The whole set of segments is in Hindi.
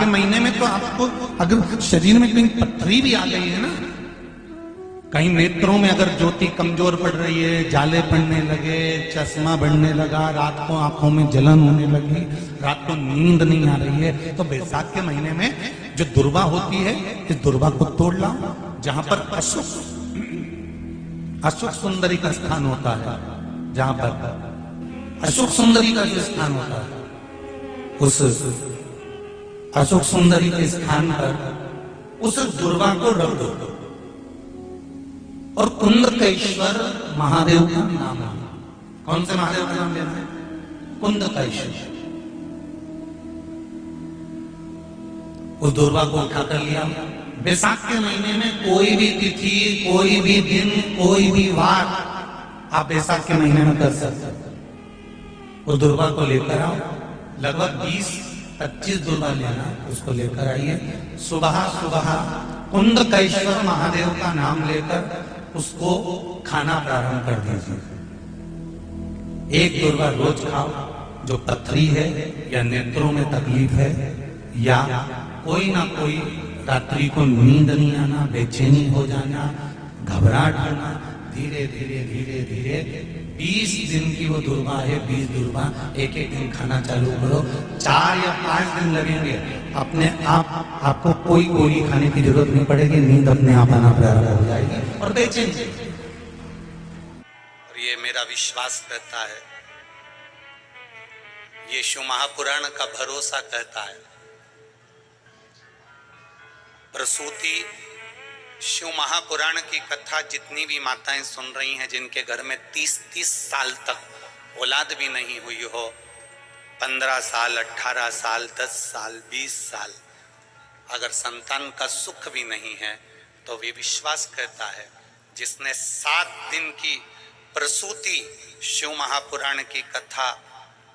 महीने में तो आपको अगर शरीर में कहीं पथरी भी आ गई है ना, कहीं नेत्रों में अगर ज्योति कमजोर पड़ रही है, जाले पड़ने लगे, चश्मा बढ़ने लगा, रात को आंखों में जलन होने लगी, रात को नींद नहीं आ रही है, तो बैसाख के महीने में जो दुर्वा होती है, इस दुर्वा को तोड़ लाओ। जहां पर अशोक सुंदरी का स्थान होता है, जहां पर अशोक सुंदरी का जो स्थान होता है, उस अशोक सुंदरी के स्थान पर उस दुर्वा को रख दो। और कुंदकेश्वर महादेव का नाम है। कौन से महादेव का नाम लेना है? कुंदकेश्वर। उस दुर्वा को उठाकर लिया। बैसाख के महीने में कोई भी तिथि, कोई भी दिन, कोई भी वार आप बैसाख के महीने में कर सकते हो। उस दुर्वा को लेकर आओ, लगभग 20-25 दुर्वा लेना, उसको लेकर आइए। सुबह सुबह कुंदकेश्वर महादेव का नाम लेकर उसको खाना प्रारंभ कर दीजिए। एक दुर्वा रोज खाओ। जो पथरी है या नेत्रों में तकलीफ है या कोई ना कोई रात्रि को नींद नहीं आना, बेचैनी हो जाना, घबराहट होना, धीरे धीरे धीरे धीरे 20 दिन की वो दुर्वा है, 20 दुर्वा एक एक दिन खाना चालू करो। 4 या 5 दिन लगेंगे, अपने आप आपको कोई गोली खाने की जरूरत नहीं पड़ेगी, नींद अपने आप आना प्रारंभ हो जाएगी और बेचैनी। और ये मेरा विश्वास कहता है, ये शिव महापुराण का भरोसा कहता है, प्रसूति शिव महापुराण की कथा जितनी भी माताएं सुन रही हैं, जिनके घर में 30-30 साल तक औलाद भी नहीं हुई हो, 15 साल, 18 साल, 10 साल, 20 साल, अगर संतान का सुख भी नहीं है, तो वे विश्वास करता है, जिसने 7 दिन की प्रसूति शिव महापुराण की कथा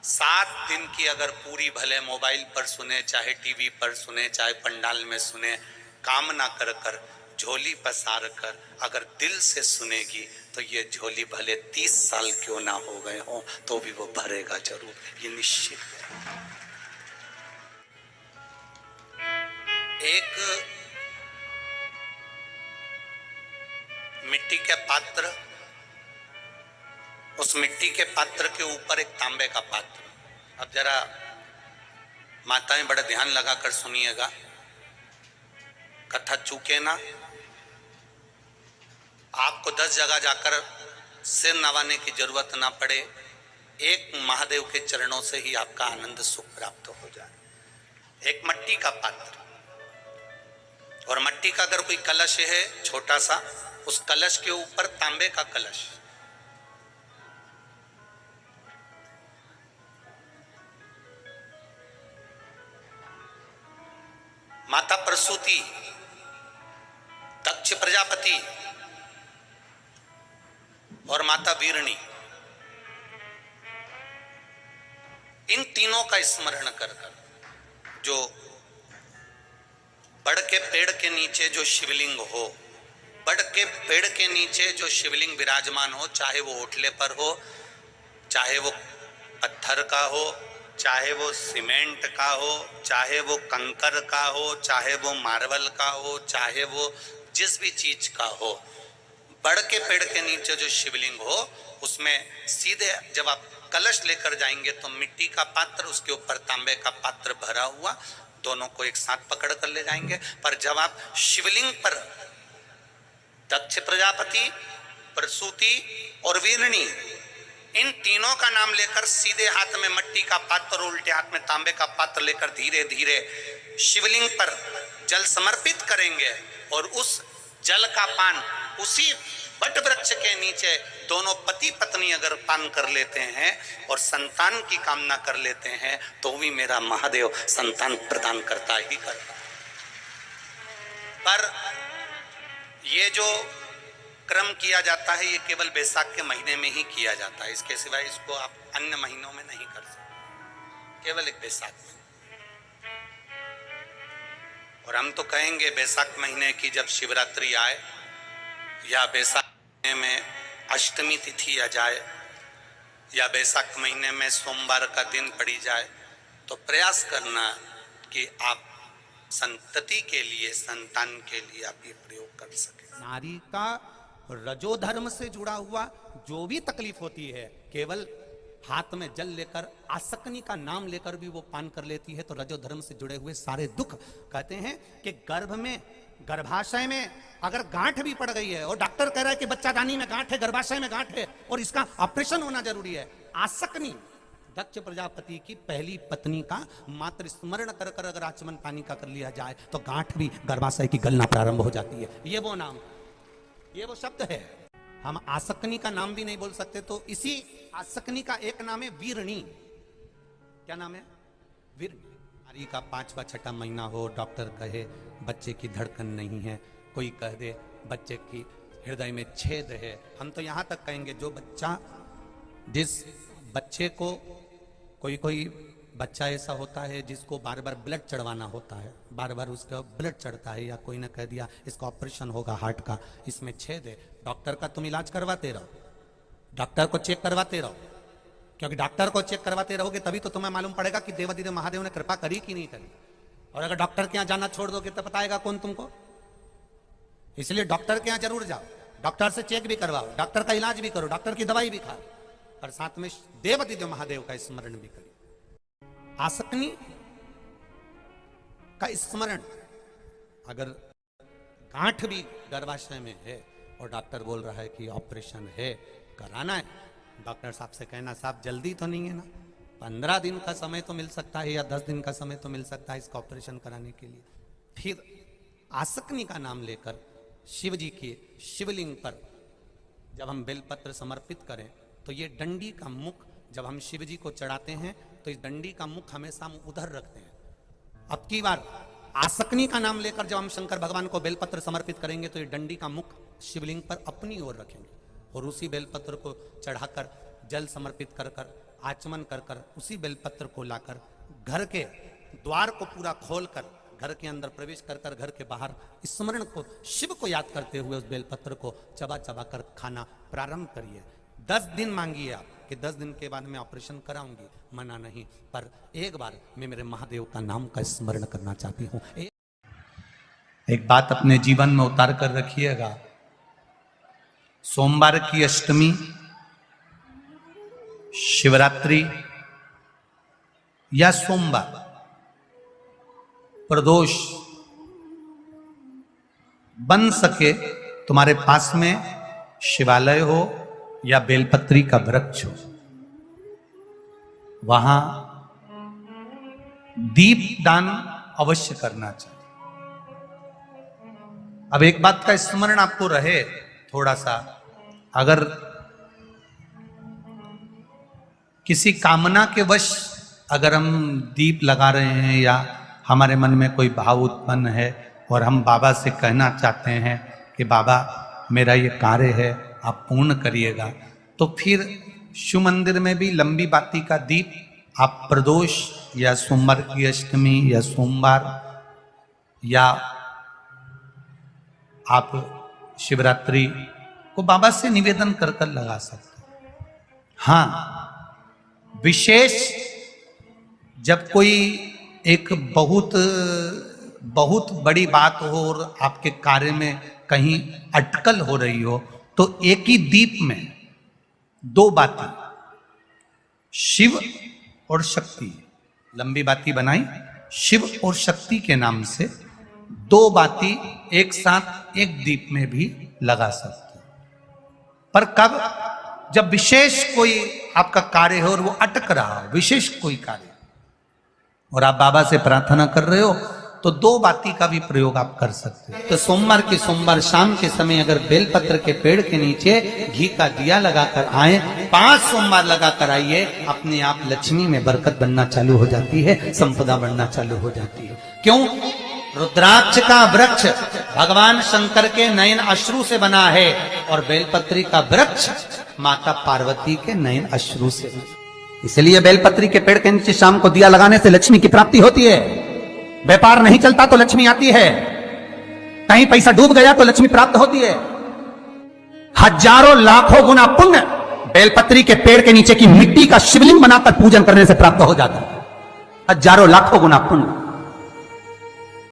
7 दिन की अगर पूरी भले मोबाइल पर सुने, चाहे टीवी पर सुने, चाहे पंडाल में सुने, कामना कर कर, झोली पसार कर अगर दिल से सुनेगी, तो ये झोली भले 30 साल क्यों ना हो गए हो, तो भी वो भरेगा जरूर, ये निश्चित है। एक मिट्टी के पात्र, उस मिट्टी के पात्र के ऊपर एक तांबे का पात्र। अब जरा माताएं बड़ा ध्यान लगाकर सुनिएगा, कथा चूके ना, आपको 10 जगह जाकर सिर नवाने की जरूरत ना पड़े, एक महादेव के चरणों से ही आपका आनंद सुख प्राप्त हो जाए। एक मट्टी का पात्र, और मट्टी का अगर कोई कलश है छोटा सा, उस कलश के ऊपर तांबे का कलश। माता प्रसूति, दक्ष प्रजापति और माता वीरणी, इन तीनों का स्मरण कर कर, जो बड़ के पेड़ के नीचे जो शिवलिंग हो, बड़ के पेड़ के नीचे जो शिवलिंग विराजमान हो, चाहे वो ओटले पर हो, चाहे वो पत्थर का हो, चाहे वो सीमेंट का हो, चाहे वो कंकर का हो, चाहे वो मार्बल का हो, चाहे वो जिस भी चीज का हो, बड़ के पेड़ के नीचे जो शिवलिंग हो, उसमें सीधे जब आप कलश लेकर जाएंगे तो मिट्टी का पात्र, उसके ऊपर तांबे का पात्र भरा हुआ, दोनों को एक साथ पकड़ कर ले जाएंगे। पर जब आप शिवलिंग पर दक्ष प्रजापति, प्रसूति और वीरणी, इन तीनों का नाम लेकर सीधे हाथ में मिट्टी का पात्र, उल्टे हाथ में तांबे का पात्र लेकर धीरे धीरे शिवलिंग पर जल समर्पित करेंगे, और उस जल का पान उसी बट वृक्ष के नीचे दोनों पति पत्नी अगर पान कर लेते हैं और संतान की कामना कर लेते हैं, तो भी मेरा महादेव संतान प्रदान करता ही करता। पर ये जो क्रम किया जाता है, ये केवल बैसाख के महीने में ही किया जाता है, इसके सिवाय इसको आप अन्य महीनों में नहीं कर सकते, केवल एक बैसाख में। और हम तो कहेंगे बैसाख महीने की जब शिवरात्रि आए, या बैसाख महीने में अष्टमी तिथि आ जाए, या बैसाख महीने में सोमवार का दिन पड़ी जाए, तो प्रयास करना कि आप संतति के लिए, संतान के लिए आप ये प्रयोग कर सके। नारी का रजोधर्म से जुड़ा हुआ जो भी तकलीफ होती है, केवल हाथ में जल लेकर आसक्ति का नाम लेकर भी वो पान कर लेती है, तो रजोधर्म से जुड़े हुए सारे दुख। कहते हैं कि गर्भ में, गर्भाशय में अगर गांठ भी पड़ गई है और डॉक्टर कह रहा है कि बच्चादानी में गांठ है, गर्भाशय में गांठ है और इसका ऑपरेशन होना जरूरी है, आसक्ति दक्ष प्रजापति की पहली पत्नी का मात्र स्मरण कर कर अगर आचमन पानी का कर लिया जाए तो गांठ भी गर्भाशय की गलना प्रारंभ हो जाती है। ये वो नाम, ये वो शब्द है। हम आसक्ति का नाम भी नहीं बोल सकते, तो इसी आसक्ति का एक नाम है वीरणी। क्या नाम है? वीरणी। नारी का 5वां 6वां महीना हो, डॉक्टर कहे बच्चे की धड़कन नहीं है, कोई कह दे बच्चे की हृदय में छेद है। हम तो यहां तक कहेंगे जो बच्चा, जिस बच्चे को, कोई बच्चा ऐसा होता है जिसको बार बार ब्लड चढ़वाना होता है, बार बार उसका ब्लड चढ़ता है, या कोई ने कह दिया इसका ऑपरेशन होगा हार्ट का, इसमें छेद है, डॉक्टर का तुम इलाज करवाते रहो, डॉक्टर को चेक करवाते रहो, क्योंकि डॉक्टर को चेक करवाते रहोगे तभी तो तुम्हें मालूम पड़ेगा कि देवाधिदेव महादेव ने कृपा करी कि नहीं करी। और अगर डॉक्टर के यहाँ जाना छोड़ दोगे तो बताएगा कौन तुमको? इसलिए डॉक्टर के यहाँ जरूर जाओ, डॉक्टर से चेक भी करवाओ, डॉक्टर का इलाज भी करो, डॉक्टर की दवाई भी खाओ, और साथ में देवाधिदेव महादेव का स्मरण भी करो। आसक्ति का स्मरण, अगर गांठ भी गर्भाशय में है और डॉक्टर बोल रहा है कि ऑपरेशन है, कराना है, डॉक्टर साहब से कहना साहब जल्दी तो नहीं है ना, 15 दिन का समय तो मिल सकता है या 10 दिन का समय तो मिल सकता है इसका ऑपरेशन कराने के लिए। फिर आसक्ति का नाम लेकर शिव जी के शिवलिंग पर जब हम बेलपत्र समर्पित करें तो ये डंडी का मुख जब हम शिव जी को चढ़ाते हैं तो इस डंडी का मुख हमेशा हम उधर रखते हैं। अब की बार आसक्ति का नाम लेकर जब हम शंकर भगवान को बेलपत्र समर्पित करेंगे तो ये डंडी का मुख शिवलिंग पर अपनी ओर रखेंगे और उसी बेलपत्र को चढ़ाकर जल समर्पित कर कर आचमन कर कर उसी बेलपत्र को लाकर घर के द्वार को पूरा खोलकर घर के अंदर प्रवेश कर कर घर के बाहर स्मरण को, शिव को याद करते हुए उस बेलपत्र को चबा चबा कर खाना प्रारंभ करिए। 10 दिन मांगिए आप कि 10 दिन के बाद मैं ऑपरेशन कराऊंगी, मना नहीं, पर एक बार मैं मेरे महादेव का नाम का स्मरण करना चाहती हूँ। एक बात अपने जीवन में उतार कर रखिएगा, सोमवार की अष्टमी, शिवरात्रि या सोमवार, प्रदोष, बन सके तुम्हारे पास में शिवालय हो या बेलपत्री का वृक्ष हो, वहां दीप दान अवश्य करना चाहिए। अब एक बात का स्मरण आपको रहे थोड़ा सा, अगर किसी कामना के वश अगर हम दीप लगा रहे हैं या हमारे मन में कोई भाव उत्पन्न है और हम बाबा से कहना चाहते हैं कि बाबा मेरा ये कार्य है आप पूर्ण करिएगा, तो फिर शिव मंदिर में भी लंबी बाती का दीप आप प्रदोष या सोमवार की अष्टमी या सोमवार या आप शिवरात्रि को बाबा से निवेदन कर कर लगा सकते हैं। हाँ, विशेष जब कोई एक बहुत बड़ी बात हो और आपके कार्य में कहीं अटकल हो रही हो तो एक ही दीप में 2 बाती, शिव और शक्ति, लंबी बाती बनाई शिव और शक्ति के नाम से 2 बाती एक साथ एक दीप में भी लगा सकते हैं। पर कब? जब विशेष कोई आपका कार्य हो और वो अटक रहा हो, विशेष कोई कार्य, और आप बाबा से प्रार्थना कर रहे हो तो 2 बाती का भी प्रयोग आप कर सकते हो। तो सोमवार के सोमवार शाम के समय अगर बेलपत्र के पेड़ के नीचे घी का दिया लगाकर आए, 5 सोमवार लगाकर आइए, अपने आप लक्ष्मी में बरकत बनना चालू हो जाती है, संपदा बनना चालू हो जाती है। क्यों? रुद्राक्ष का वृक्ष भगवान शंकर के नयन अश्रु से बना है और बेलपत्री का वृक्ष माता पार्वती के नयन अश्रु से। इसलिए बेलपत्री के पेड़ के नीचे शाम को दिया लगाने से लक्ष्मी की प्राप्ति होती है। व्यापार नहीं चलता तो लक्ष्मी आती है, कहीं पैसा डूब गया तो लक्ष्मी प्राप्त होती है। हजारों लाखों गुना पुण्य बेलपत्री के पेड़ के नीचे की मिट्टी का शिवलिंग बनाकर पूजन करने से प्राप्त हो जाता है। हजारों लाखों गुना पुण्य।